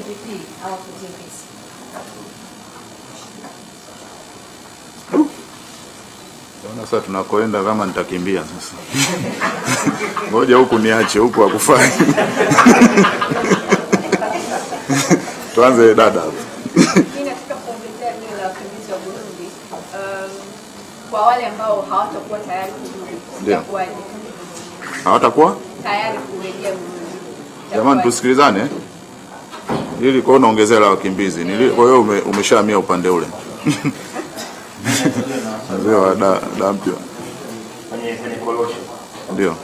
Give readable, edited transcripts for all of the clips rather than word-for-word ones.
MVP au TVS. Sasa tunakoenda kama nitakimbia sasa. Ngoja huku niache huku akufanya. Tuanze dada. Katika kuongezea ile la wakimbizi wa Burundi, kwa wale ambao hawatakuwa tayari kurudi, hawatakuwa tayari kurejea Burundi. Jamani tusikilizane. Ili kwa unaongezea la wakimbizi. Kwa hiyo umeshahamia upande ule. Ndio dampio. Kwenye korosho. Ndio.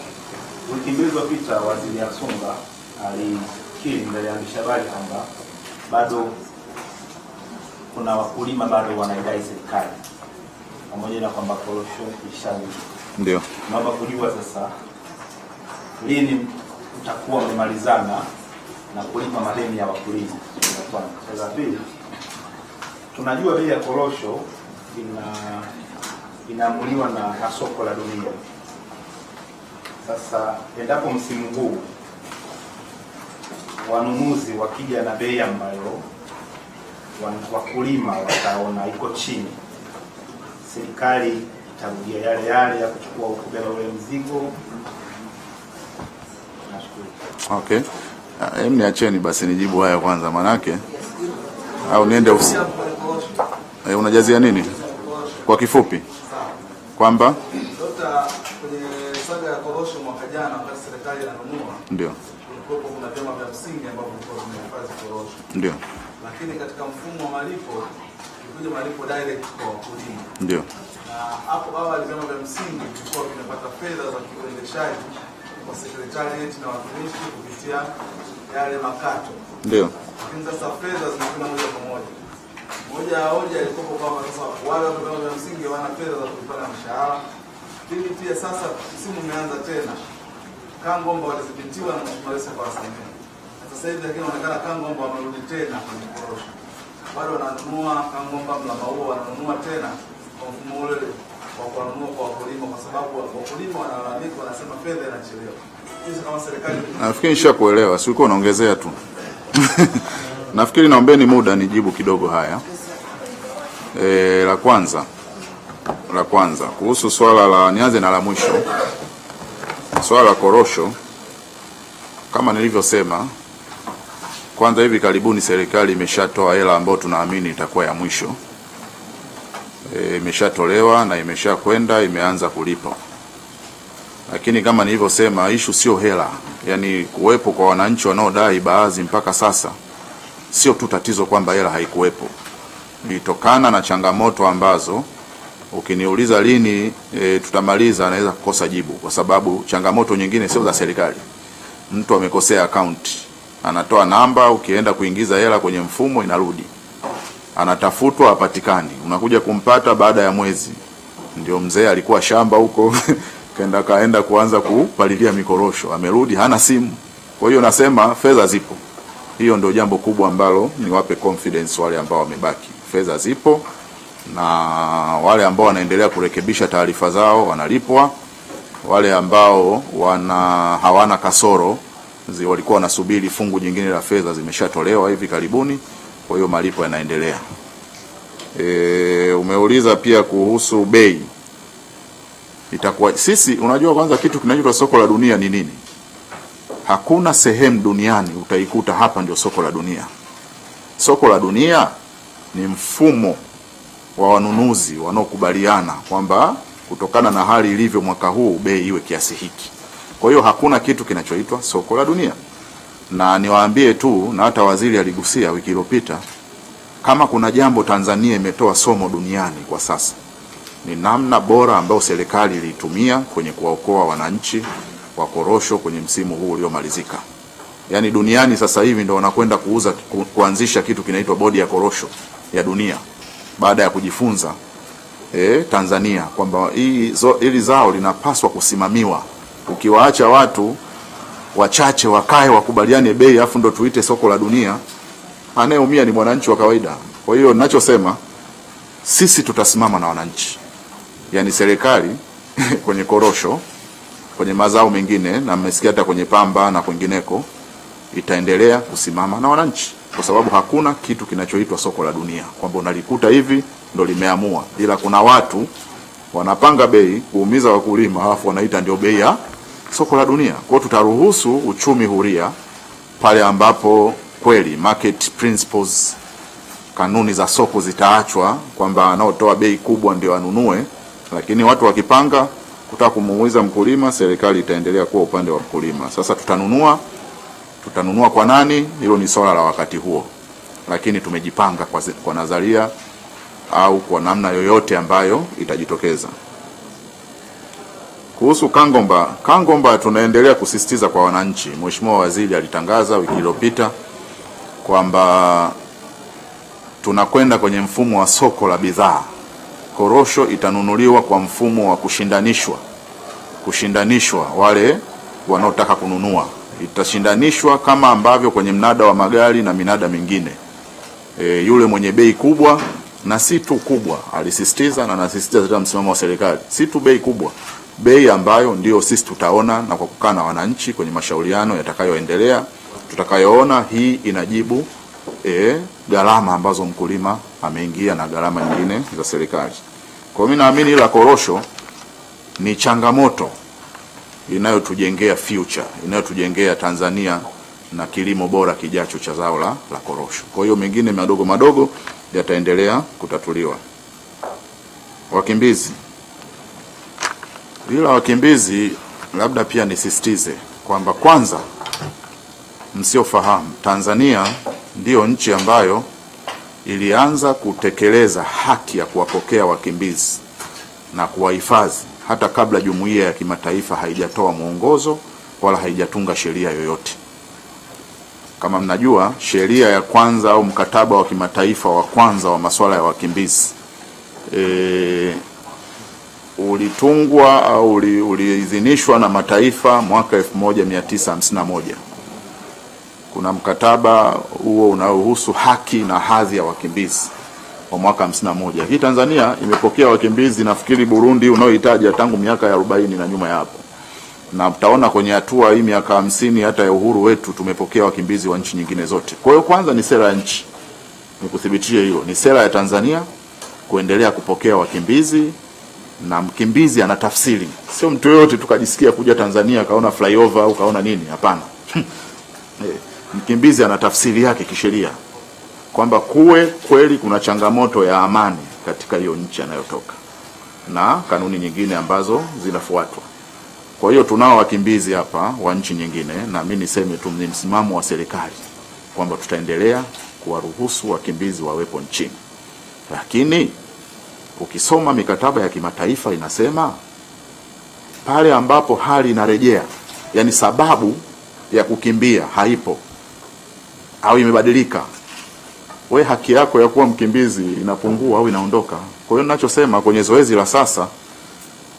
Ukimbizi wa vita Waziri Asumba alikiri mbele ya habari kwamba bado kuna wakulima bado wanaidai serikali. Pamoja na kwamba korosho ishawi. Ndio. Naomba kujua sasa lini utakuwa umemalizana na kulipa madeni ya wakulima. Sasa pili, tunajua bei ya korosho inaamuliwa na soko la dunia. Sasa endapo msimu huu wanunuzi wakija na bei ambayo wakulima wataona iko chini, serikali itarudia yale ya kuchukua kubeba ule mzigo. Nashukuru. Okay. Niacheni basi nijibu haya kwanza manake au niende ofisi. Unajazia nini? Kwa kifupi. Kwamba kwenye saga ya korosho mwaka jana wakati serikali inanunua. Ndio. Kulikuwa kuna vyama vya msingi ambavyo vilikuwa vinahifadhi korosho. Ndio. Lakini katika mfumo wa malipo ilikuja malipo direct kwa wakulima. Ndio. Na hapo awali vyama vya msingi vilikuwa vinapata fedha za kiuendeshaji kwa secretariat na watumishi kupitia yale makato. Ndio. Lakini sasa fedha zinakwenda moja kwa moja. Moja ya hoja ilikuwa kwamba sasa wale vyama vya msingi wana fedha za kulipana mishahara. Lakini pia sasa msimu umeanza tena. Kangomba walidhibitiwa na Mheshimiwa Rais kwa Samia. Sasa hivi lakini inaonekana Kangomba wamerudi tena kwenye korosho. Bado wananunua Kangomba mlama huo wananunua tena kwa mfumo ule wa kununua kwa wakulima kwa sababu wakulima wanalalamika wanasema fedha inachelewa. Hizo kama serikali nafikiri nishakuelewa, si uko unaongezea tu. Nafikiri naombeni muda nijibu kidogo haya. La kwanza kuhusu swala la nianze na la mwisho. Swala la korosho kama nilivyosema, kwanza hivi karibuni serikali imeshatoa hela ambayo tunaamini itakuwa ya mwisho. Imeshatolewa na imeshakwenda imeanza kulipa. Lakini kama nilivyosema issue sio hela, yani kuwepo kwa wananchi wanaodai baadhi mpaka sasa sio tu tatizo kwamba hela haikuwepo. Ilitokana na changamoto ambazo ukiniuliza lini tutamaliza naweza kukosa jibu kwa sababu changamoto nyingine sio za serikali. Mtu amekosea account, anatoa namba, ukienda kuingiza hela kwenye mfumo inarudi. Anatafutwa hapatikani. Unakuja kumpata baada ya mwezi. Ndio mzee alikuwa shamba huko kaenda kuanza kupalilia mikorosho. Amerudi hana simu. Kwa hiyo nasema fedha zipo. Hiyo ndio jambo kubwa ambalo niwape confidence wale ambao wamebaki. Fedha zipo na wale ambao wanaendelea kurekebisha taarifa zao wanalipwa. Wale ambao hawana kasoro walikuwa wanasubiri fungu jingine la fedha zimeshatolewa hivi karibuni. Kwa hiyo malipo yanaendelea. Umeuliza pia kuhusu bei. Itakuwa sisi unajua kwanza kitu kinachoitwa soko la dunia ni nini? Hakuna sehemu duniani utaikuta hapa ndio soko la dunia. Soko la dunia ni mfumo wa wanunuzi wanaokubaliana kwamba kutokana na hali ilivyo mwaka huu bei iwe kiasi hiki. Kwa hiyo hakuna kitu kinachoitwa soko la dunia. Na niwaambie tu na hata waziri aligusia wiki iliyopita, kama kuna jambo Tanzania imetoa somo duniani kwa sasa ni namna bora ambayo serikali ilitumia kwenye kuwaokoa wananchi wa korosho kwenye msimu huu uliomalizika. Yaani duniani sasa hivi ndio wanakwenda kuanzisha kitu kinaitwa bodi ya korosho ya dunia baada ya kujifunza Tanzania kwamba hili zao linapaswa kusimamiwa. Ukiwaacha watu wachache wakae wakubaliane bei afu ndo tuite soko la dunia, anayeumia ni mwananchi wa kawaida. Kwa hiyo ninachosema sisi tutasimama na wananchi. Yaani serikali kwenye korosho, kwenye mazao mengine na mmesikia hata kwenye pamba na kwingineko itaendelea kusimama na wananchi. kwa sababu hakuna kitu kinachoitwa soko la dunia kwamba unalikuta hivi ndo limeamua, ila kuna watu wanapanga bei kuumiza wakulima alafu wanaita ndio bei ya soko la dunia. Kwa hiyo tutaruhusu uchumi huria pale ambapo kweli market principles, kanuni za soko zitaachwa kwamba anaotoa bei kubwa ndio anunue, lakini watu wakipanga kutaka kumuumiza mkulima, serikali itaendelea kuwa upande wa mkulima. Sasa tutanunua kwa nani? Hilo ni swala la wakati huo, lakini tumejipanga kwa nadharia au kwa namna yoyote ambayo itajitokeza. Kuhusu Kangomba tunaendelea kusisitiza kwa wananchi. Mheshimiwa Waziri alitangaza wiki iliyopita kwamba tunakwenda kwenye mfumo wa soko la bidhaa. Korosho itanunuliwa kwa mfumo wa kushindanishwa wale wanaotaka kununua. Itashindanishwa kama ambavyo kwenye mnada wa magari na minada mingine. Yule mwenye bei kubwa, na si tu kubwa, alisisitiza na anasisitiza katika msimamo wa serikali, si tu bei kubwa, bei ambayo ndio sisi tutaona na kwa kukaa na wananchi kwenye mashauriano yatakayoendelea, tutakayoona hii inajibu gharama ambazo mkulima ameingia na gharama nyingine za serikali. Kwa mimi naamini ila korosho ni changamoto inayotujengea future, inayotujengea Tanzania na kilimo bora kijacho cha zao la korosho. Kwa hiyo mengine madogo yataendelea kutatuliwa. Wakimbizi labda pia nisisitize kwamba kwanza, msiofahamu, Tanzania ndiyo nchi ambayo ilianza kutekeleza haki ya kuwapokea wakimbizi na kuwahifadhi hata kabla jumuiya ya kimataifa haijatoa mwongozo wala haijatunga sheria yoyote. Kama mnajua, sheria ya kwanza au mkataba wa kimataifa wa kwanza wa masuala ya wakimbizi ulitungwa au uliidhinishwa na mataifa mwaka 1951. Kuna mkataba huo unaohusu haki na hadhi ya wakimbizi wa mwaka 51. Hii Tanzania imepokea wakimbizi nafikiri Burundi unaohitaji tangu miaka ya 40 na nyuma ya hapo. Na mtaona kwenye hatua hii miaka 50 hata ya uhuru wetu tumepokea wakimbizi wa nchi nyingine zote. Kwa hiyo kwanza ni sera ya nchi. Nikuthibitie hilo. Ni sera ya Tanzania kuendelea kupokea wakimbizi, na mkimbizi ana tafsiri. Sio mtu yote tukajisikia kuja Tanzania kaona flyover au kaona nini, hapana. Mkimbizi ana tafsiri yake kisheria kwamba kweli kuna changamoto ya amani katika hiyo nchi anayotoka na kanuni nyingine ambazo zinafuatwa. Kwa hiyo tunao wakimbizi hapa wa nchi nyingine, na mimi niseme tu ni msimamo wa serikali kwamba tutaendelea kuwaruhusu wakimbizi wawepo nchini. Lakini ukisoma mikataba ya kimataifa inasema pale ambapo hali inarejea, yani sababu ya kukimbia haipo au imebadilika, we haki yako ya kuwa mkimbizi inapungua au inaondoka. Kwa hiyo ninachosema kwenye zoezi la sasa,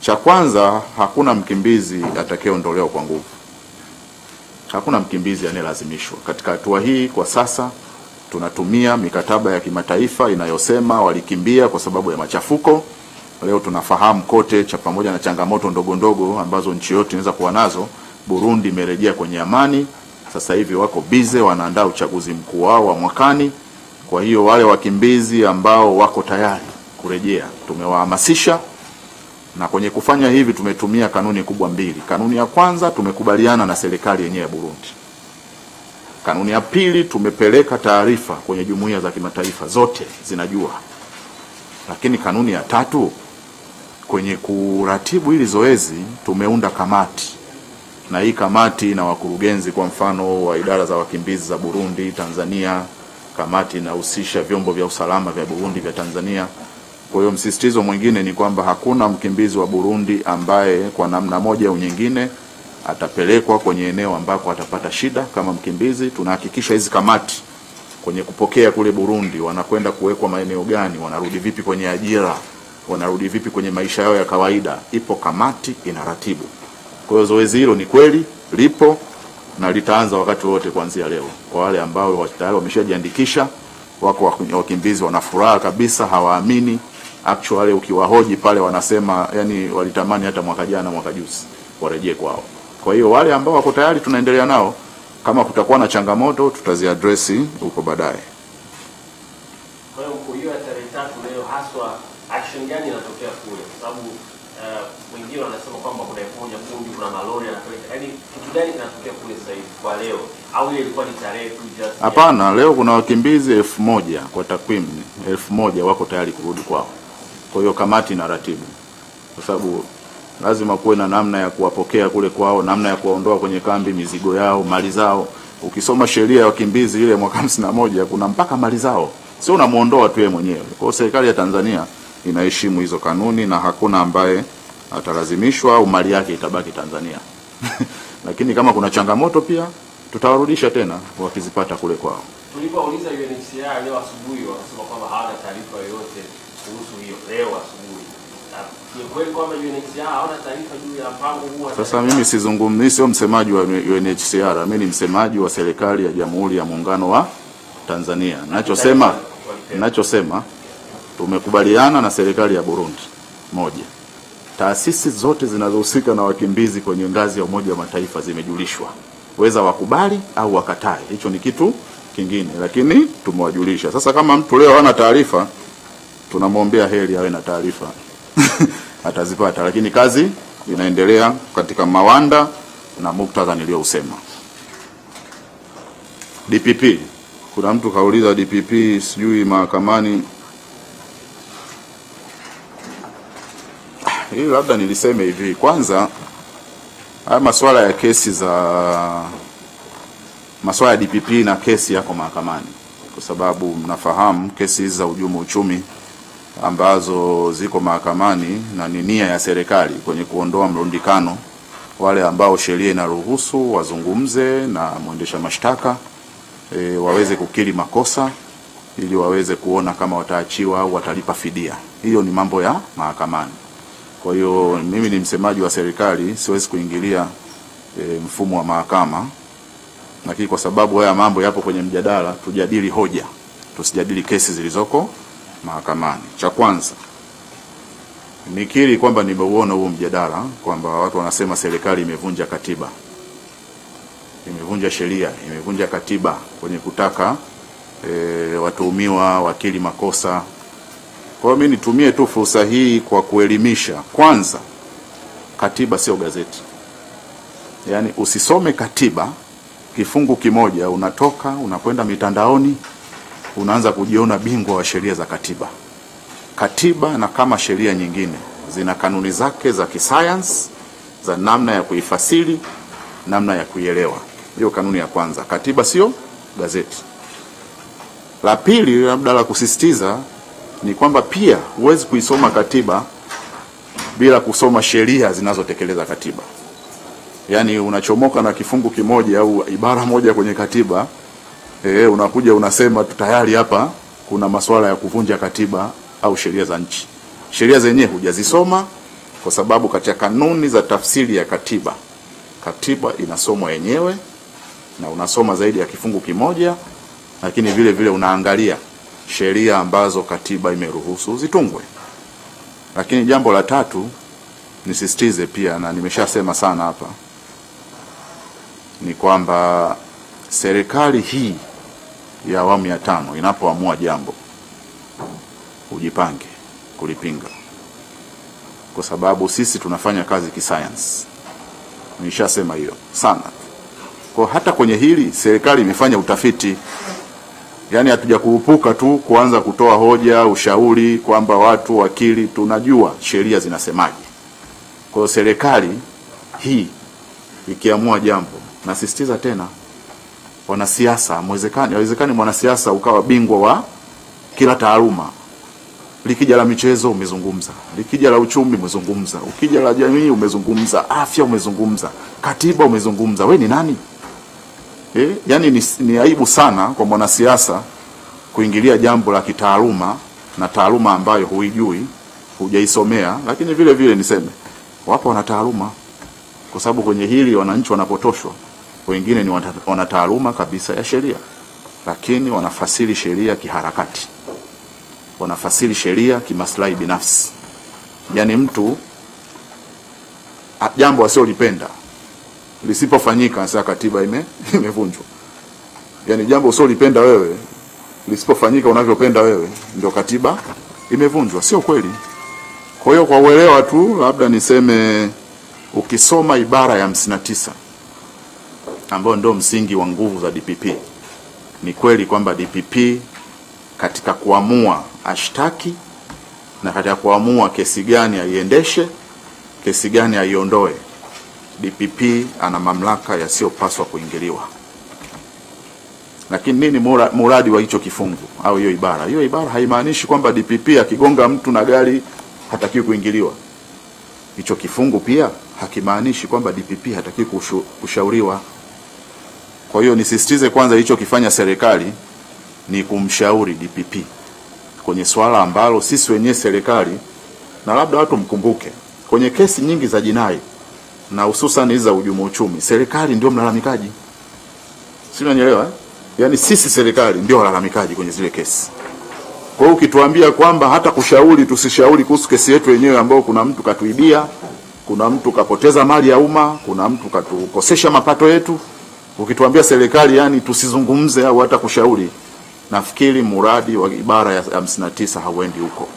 cha kwanza, hakuna mkimbizi atakayeondolewa kwa nguvu. Hakuna mkimbizi anayelazimishwa. Katika hatua hii kwa sasa tunatumia mikataba ya kimataifa inayosema walikimbia kwa sababu ya machafuko. Leo tunafahamu kote, cha pamoja na changamoto ndogo ambazo nchi yote inaweza kuwa nazo, Burundi imerejea kwenye amani. Sasa hivi wako bize wanaandaa uchaguzi mkuu wao wa mwakani. Kwa hiyo wale wakimbizi ambao wako tayari kurejea tumewahamasisha, na kwenye kufanya hivi tumetumia kanuni kubwa mbili. Kanuni ya kwanza, tumekubaliana na serikali yenyewe ya Burundi. Kanuni ya pili, tumepeleka taarifa kwenye jumuiya za kimataifa, zote zinajua. Lakini kanuni ya tatu, kwenye kuratibu hili zoezi tumeunda kamati, na hii kamati na wakurugenzi kwa mfano wa idara za wakimbizi za Burundi, Tanzania. Kamati inahusisha vyombo vya usalama vya Burundi, vya Tanzania. Kwa hiyo msisitizo mwingine ni kwamba hakuna mkimbizi wa Burundi ambaye kwa namna moja au nyingine atapelekwa kwenye eneo ambako atapata shida kama mkimbizi. Tunahakikisha hizi kamati kwenye kupokea kule Burundi wanakwenda kuwekwa maeneo gani, wanarudi vipi kwenye ajira, wanarudi vipi kwenye maisha yao ya kawaida. Ipo kamati inaratibu. Kwa hiyo zoezi hilo ni kweli lipo na litaanza wakati wote kuanzia leo. Kwa wale ambao tayari wameshajiandikisha, wako wakimbizi wana furaha kabisa, hawaamini. Actually ukiwahoji pale wanasema yani walitamani hata mwaka jana, mwaka juzi warejee kwao. Kwa hiyo wale ambao wako tayari tunaendelea nao Kama kutakuwa na changamoto tutaziaddress huko baadaye. Kwa hiyo hiyo ya tarehe 3 leo haswa action gani inatokea kule? Kwa sababu wengine wanasema kwamba kuna moja fundi, kuna malori yanapeleka. Yaani kitu gani kinatokea kule sasa hivi kwa leo? Au ile ilikuwa ni tarehe tu just? Hapana, leo kuna wakimbizi 1000 kwa takwimu 1000 wako tayari kurudi kwao. Kwa hiyo kamati na ratibu. Kwa sababu lazima kuwe na namna ya kuwapokea kule kwao, namna ya kuwaondoa kwenye kambi, mizigo yao, mali zao. Ukisoma sheria ya wakimbizi ile mwaka 51 kuna mpaka mali zao. Sio unamuondoa tu yeye mwenyewe. Kwa hiyo serikali ya Tanzania inaheshimu hizo kanuni na hakuna ambaye atalazimishwa au mali yake itabaki Tanzania. Lakini kama kuna changamoto pia tutawarudisha tena wakizipata kule kwao. Tulipouliza UNHCR leo asubuhi wakasema kwamba hawana taarifa yoyote kuhusu hiyo leo asubuhi. Ni kweli kwamba UNHCR hawana taarifa juu ya mpango huu? Sasa mimi sizungumzi, sio msemaji wa UNHCR, mimi ni msemaji wa serikali ya Jamhuri ya Muungano wa Tanzania. Ninachosema tumekubaliana na serikali ya Burundi. Moja, taasisi zote zinazohusika na wakimbizi kwenye ngazi ya Umoja wa Mataifa zimejulishwa, weza wakubali au wakatae, hicho ni kitu kingine, lakini tumewajulisha. Sasa kama mtu leo hana taarifa, tunamwombea heri awe na taarifa atazipata, lakini kazi inaendelea katika mawanda na muktadha niliousema. DPP, kuna mtu kauliza DPP sijui mahakamani. Hii labda niliseme hivi, kwanza haya masuala ya kesi masuala ya DPP na kesi yako mahakamani, kwa sababu mnafahamu kesi hizi za hujumu uchumi ambazo ziko mahakamani na ni nia ya serikali kwenye kuondoa mrundikano, wale ambao sheria inaruhusu wazungumze na mwendesha mashtaka waweze kukiri makosa ili waweze kuona kama wataachiwa au watalipa fidia. Hiyo ni mambo ya mahakamani. Kwa hiyo mimi ni msemaji wa serikali, siwezi kuingilia mfumo wa mahakama, lakini kwa sababu haya mambo yapo kwenye mjadala, tujadili hoja, tusijadili kesi zilizoko mahakamani. Cha kwanza nikiri kwamba nimeuona huo mjadala kwamba watu wanasema serikali imevunja katiba, imevunja sheria, imevunja katiba kwenye kutaka watuhumiwa wakili makosa. Kwa hiyo mimi nitumie tu fursa hii kwa kuelimisha. Kwanza, katiba sio gazeti. Yaani usisome katiba kifungu kimoja unatoka unakwenda mitandaoni unaanza kujiona bingwa wa sheria za katiba. Katiba na kama sheria nyingine zina kanuni zake za kisayansi, za namna ya kuifasiri, namna ya kuielewa. Hiyo kanuni ya kwanza. Katiba sio gazeti. La pili, labda la kusisitiza, ni kwamba pia huwezi kuisoma katiba bila kusoma sheria zinazotekeleza katiba. Yaani unachomoka na kifungu kimoja au ibara moja kwenye katiba, unakuja unasema tayari hapa kuna masuala ya kuvunja katiba au sheria za nchi. Sheria zenyewe hujazisoma, kwa sababu katika kanuni za tafsiri ya katiba, katiba inasomwa yenyewe na unasoma zaidi ya kifungu kimoja, lakini vile vile unaangalia sheria ambazo katiba imeruhusu zitungwe. Lakini jambo la tatu nisisitize pia, na nimeshasema sana hapa, ni kwamba serikali hii ya awamu ya 5 inapoamua jambo ujipange kulipinga, kwa sababu sisi tunafanya kazi kisayansi. Nimeshasema hiyo sana. Kwa hata kwenye hili serikali imefanya utafiti. Yaani hatuja kuupuka tu kuanza kutoa hoja, ushauri kwamba watu wakili, tunajua sheria zinasemaje. Kwa hiyo serikali hii ikiamua jambo, nasisitiza tena, wanasiasa haiwezekani mwanasiasa ukawa bingwa wa kila taaluma. Likija la michezo umezungumza, likija la uchumi umezungumza, ukija la jamii umezungumza, afya umezungumza, katiba umezungumza. Wewe ni nani? Yaani ni aibu sana kwa mwanasiasa kuingilia jambo la kitaaluma na taaluma ambayo huijui, hujaisomea. Lakini vile vile niseme, wapo wana taaluma, kwa sababu kwenye hili wananchi wanapotoshwa. Wengine ni wana taaluma kabisa ya sheria, lakini wanafasiri sheria kiharakati, wanafasiri sheria kimaslahi binafsi. Yaani mtu jambo asiolipenda lisipofanyika sasa katiba imevunjwa. Yaani jambo usiolipenda wewe lisipofanyika unavyopenda wewe ndio katiba imevunjwa, sio kweli. Kwa hiyo kwa uelewa tu labda niseme, ukisoma ibara ya 59 ambayo ndio msingi wa nguvu za DPP, ni kweli kwamba DPP katika kuamua ashtaki na katika kuamua kesi gani aiendeshe, kesi gani aiondoe, DPP ana mamlaka yasiyopaswa kuingiliwa. Lakini nini muradi wa hicho kifungu au hiyo ibara? Hiyo ibara haimaanishi kwamba DPP akigonga mtu na gari hatakiwi kuingiliwa. Hicho kifungu pia hakimaanishi kwamba DPP hatakiwi kushauriwa. Kwa hiyo nisisitize kwanza, hicho kifanya serikali ni kumshauri DPP kwenye swala ambalo sisi wenyewe serikali, na labda watu mkumbuke, kwenye kesi nyingi za jinai na hususan hizi za uhujumu uchumi, serikali ndio mlalamikaji. Si unanielewa? Yaani sisi serikali ndio walalamikaji kwenye zile kesi. Kwa hiyo ukituambia kwamba hata kushauri tusishauri kuhusu kesi yetu wenyewe ambao kuna mtu katuibia, kuna mtu kapoteza mali ya umma, kuna mtu katukosesha mapato yetu, ukituambia serikali yani tusizungumze au hata kushauri, nafikiri muradi wa ibara ya 59 hauendi huko.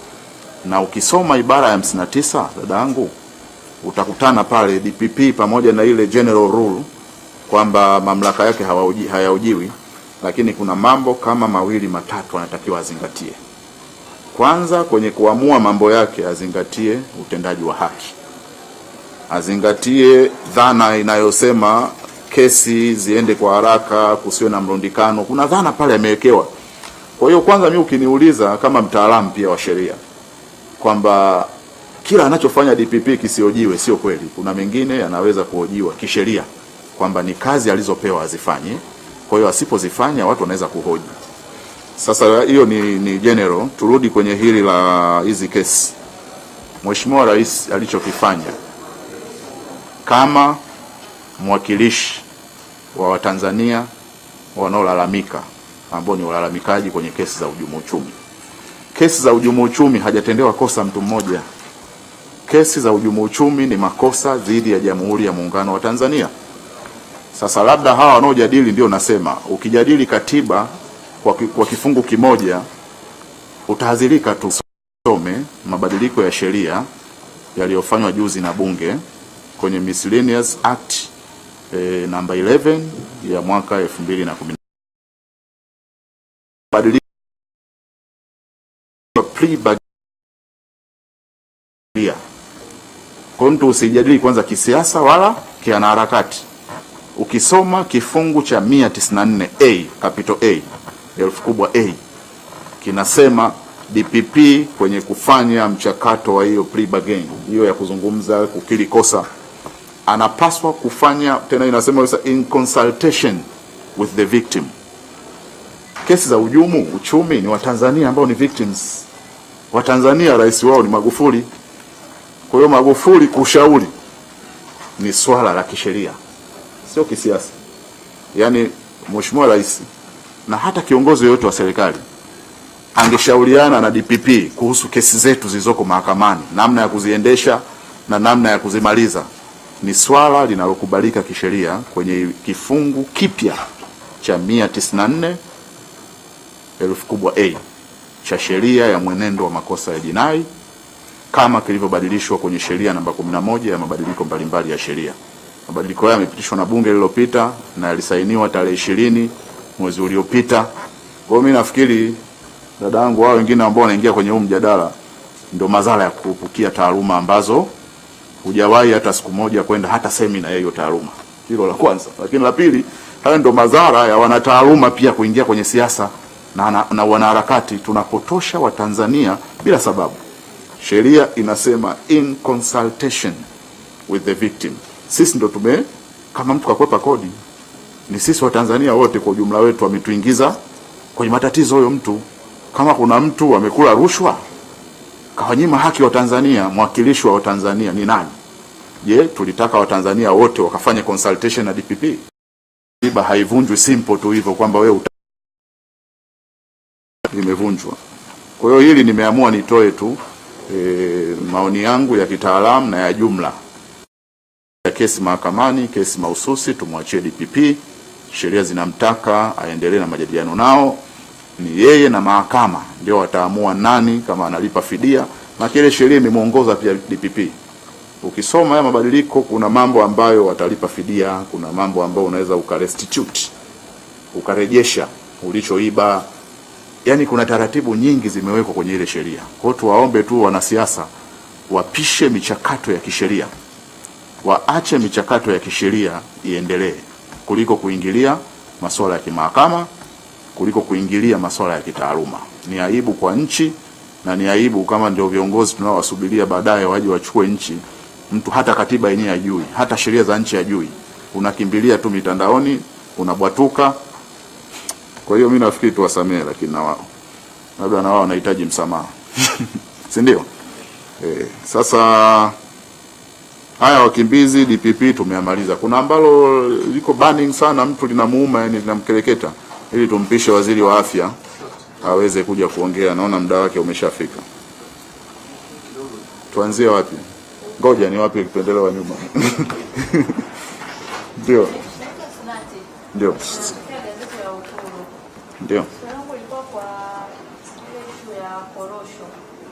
Na ukisoma ibara ya 59 dadangu, utakutana pale DPP pamoja na ile general rule kwamba mamlaka yake hayaojiwi, lakini kuna mambo kama mawili matatu anatakiwa azingatie. Kwanza, kwenye kuamua mambo yake azingatie utendaji wa haki, azingatie dhana inayosema kesi ziende kwa haraka, kusiwe na mrundikano. Kuna dhana pale amewekewa. Kwa hiyo kwanza, mimi ukiniuliza kama mtaalamu pia wa sheria kwamba kila anachofanya DPP kisiojiwe, sio kweli. Kuna mengine yanaweza kuhojiwa kisheria kwamba ni kazi alizopewa azifanye. Kwa hiyo asipozifanya watu wanaweza kuhoji. Sasa hiyo ni general. Turudi kwenye hili la hizi kesi. Mheshimiwa Rais alichokifanya kama mwakilishi wa Watanzania wanaolalamika, ambao ni walalamikaji kwenye kesi za hujumu uchumi. Kesi za hujumu uchumi hajatendewa kosa mtu mmoja. Kesi za hujumu uchumi ni makosa dhidi ya Jamhuri ya Muungano wa Tanzania. Sasa labda hawa wanaojadili ndio nasema, ukijadili katiba kwa kifungu kimoja utahadhirika tu. Some mabadiliko ya sheria yaliyofanywa juzi na bunge kwenye Miscellaneous Act namba 11 ya mwaka 2010. Badiliko pre-budget. Kwa mtu usijadili kwanza kisiasa wala kianaharakati. Ukisoma kifungu cha 194A capital A herufi kubwa A kinasema DPP kwenye kufanya mchakato wa hiyo plea bargain, hiyo ya kuzungumza kukiri kosa, anapaswa kufanya, tena inasema in consultation with the victim. Kesi za hujumu uchumi ni Watanzania ambao ni victims. Watanzania rais wao ni Magufuli. Kwa hiyo Magufuli kushauri ni swala la kisheria, sio kisiasa. Yaani Mheshimiwa Rais na hata kiongozi yoyote wa serikali angeshauriana na DPP kuhusu kesi zetu zilizoko mahakamani, namna ya kuziendesha na namna ya kuzimaliza, ni swala linalokubalika kisheria kwenye kifungu kipya cha 194 herufi kubwa A cha sheria ya mwenendo wa makosa ya jinai, kama kilivyobadilishwa kwenye sheria namba 11 ya mabadiliko mbalimbali ya sheria. Mabadiliko haya yamepitishwa na bunge lililopita na yalisainiwa tarehe 20 mwezi uliopita. Kwa mimi nafikiri dadangu, wao wengine ambao wanaingia kwenye huu mjadala ndio madhara ya kupukia taaluma ambazo hujawahi hata siku moja kwenda hata semina ya hiyo taaluma. Hilo la kwanza. Lakini la pili, haya ndio madhara ya wanataaluma pia kuingia kwenye siasa na wanaharakati. Tunapotosha Watanzania bila sababu. Sheria inasema in consultation with the victim. Sisi ndo kama mtu kakwepa kodi, ni sisi Watanzania wote kwa ujumla wetu wametuingiza kwenye matatizo huyo mtu. Kama kuna mtu amekula rushwa, kawanyima haki wa Tanzania, mwakilishi wa Tanzania ni nani? Je, tulitaka Watanzania wote wakafanya consultation na DPP? Katiba haivunjwi simple tu hivyo kwamba wewe imevunjwa. Kwa hiyo hili nimeamua nitoe tu maoni yangu ya kitaalamu na ya jumla ya kesi mahakamani, kesi mahususi, tumwachie DPP. Sheria zinamtaka aendelee na majadiliano nao, ni yeye na mahakama ndio wataamua nani kama analipa fidia, na kile sheria imemuongoza pia DPP. Ukisoma haya mabadiliko, kuna mambo ambayo watalipa fidia, kuna mambo ambayo unaweza ukarestitute, ukarejesha ulichoiba. Yani kuna taratibu nyingi zimewekwa kwenye ile sheria. Kwa hiyo tuwaombe tu wanasiasa wapishe michakato ya kisheria, waache michakato ya kisheria iendelee kuliko kuingilia masuala ya kimahakama, kuliko kuingilia masuala ya kitaaluma. Ni aibu kwa nchi, na ni aibu kama ndio viongozi tunaowasubiria baadaye waje wachukue nchi, mtu hata katiba yenyewe hajui, hata sheria za nchi hajui, unakimbilia tu mitandaoni, unabwatuka. Kwa hiyo mimi nafikiri tuwasamee, lakini na wao labda na wao wanahitaji msamaha. Si ndio? Sasa haya wakimbizi DPP tumeamaliza. Kuna ambalo liko burning sana, mtu linamuuma, yani linamkeleketa, ili tumpishe waziri wa afya aweze kuja kuongea. Naona muda wake umeshafika. Tuanzie wapi? Ngoja ni wapi tuendelee wa nyuma. Ndio. Ndio. Ndio.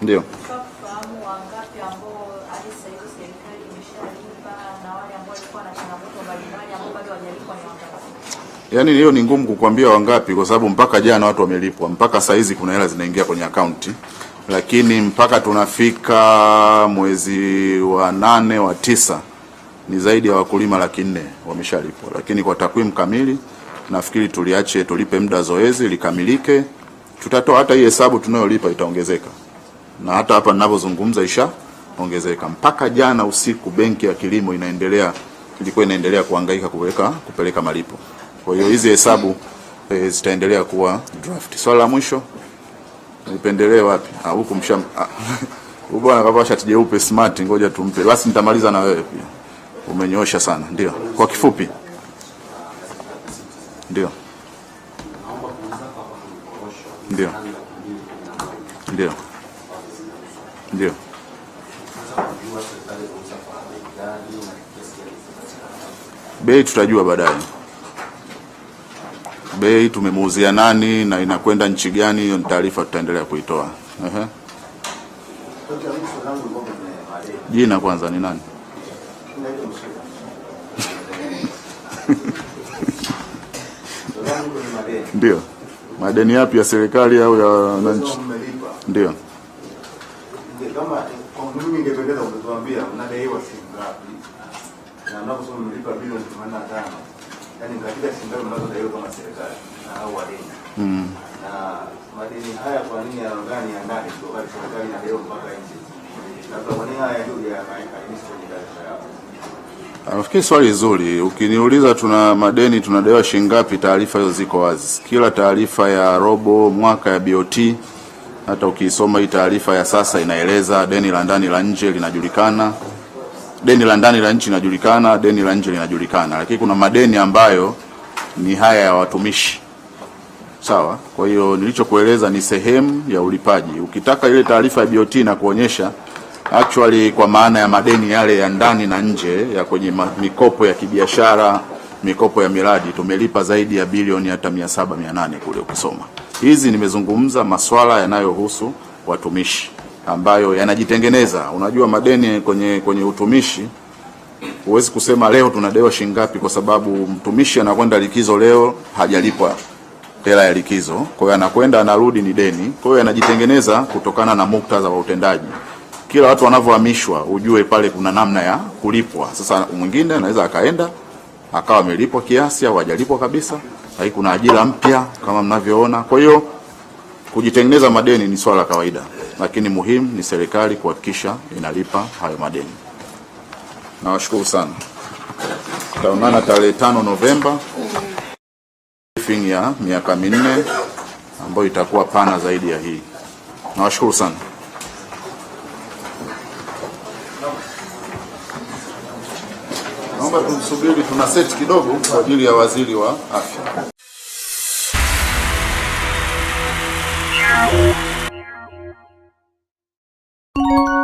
Ndio. Yaani hiyo ni ngumu kukwambia wangapi, kwa sababu mpaka jana watu wamelipwa, mpaka saa hizi kuna hela zinaingia kwenye akaunti, lakini mpaka tunafika mwezi wa 8 wa 9 ni zaidi ya wakulima 400,000 wameshalipwa. Lakini kwa takwimu kamili nafikiri tulipe muda zoezi likamilike. Tutatoa hata hii hesabu tunayolipa itaongezeka, na hata hapa ninapozungumza ishaongezeka. Mpaka jana usiku benki ya kilimo ilikuwa inaendelea kuhangaika kupeleka malipo. Kwa hiyo hizi hesabu zitaendelea kuwa draft. Swala la mwisho nipendelee wapi? Huku huko bwana kavaa shati jeupe smart, ngoja tumpe. Basi nitamaliza na wewe pia. Umenyoosha sana. Ndio. Kwa kifupi. Ndio. Ndio. Ndio. Ndio. Bei tutajua baadaye. Bei tumemuuzia nani na inakwenda nchi gani, hiyo taarifa tutaendelea kuitoa. Jina kwanza ni nani? Ndio. Madeni yapi, ya serikali au ya wananchi? Ndio. Kama kwa mimi ningependeza kutuambia mnadaiwa shilingi ngapi na mnaposema mlipa bilioni 85, yani katika shilingi mnazodaiwa kama serikali na au wadeni. Na madeni haya kwa nini yanagani ya ndani kwa serikali na leo mpaka nje? Na kwa nini haya ndio ya kainisi kwenye taarifa yao? Nafikiri swali zuri. Ukiniuliza tuna madeni tunadaiwa shilingi ngapi, taarifa hizo ziko wazi. Kila taarifa ya robo mwaka ya BOT, hata ukisoma hii taarifa ya sasa inaeleza deni la ndani la nje linajulikana. Deni la ndani la nchi linajulikana, deni la nje linajulikana. Lakini kuna madeni ambayo ni haya ya watumishi. Sawa? Kwa hiyo nilichokueleza ni sehemu ya ulipaji. Ukitaka ile taarifa ya BOT na kuonyesha actually kwa maana ya madeni yale ya ndani na nje ya kwenye mikopo ya kibiashara, mikopo ya miradi, tumelipa zaidi ya bilioni hata 700-800 kule ukisoma. Hizi nimezungumza masuala yanayohusu watumishi ambayo yanajitengeneza. Unajua madeni kwenye utumishi, huwezi kusema leo tunadaiwa shilingi ngapi, kwa sababu mtumishi anakwenda likizo leo hajalipwa hela ya likizo. Kwa hiyo anakwenda anarudi ni deni. Kwa hiyo yanajitengeneza kutokana na muktadha wa utendaji. Kila watu wanavyohamishwa ujue pale kuna namna ya kulipwa. Sasa mwingine anaweza akaenda akawa amelipwa kiasi au hajalipwa kabisa. Hai kuna ajira mpya kama mnavyoona. Kwa hiyo kujitengeneza madeni ni swala la kawaida, lakini muhimu ni serikali kuhakikisha inalipa hayo madeni. Nawashukuru sana. Tutaonana tarehe 5 Novemba. Briefing ya miaka 4 ambayo itakuwa pana zaidi ya hii. Nawashukuru sana. Naomba tumsubiri, tuna set kidogo kwa ajili ya waziri wa afya.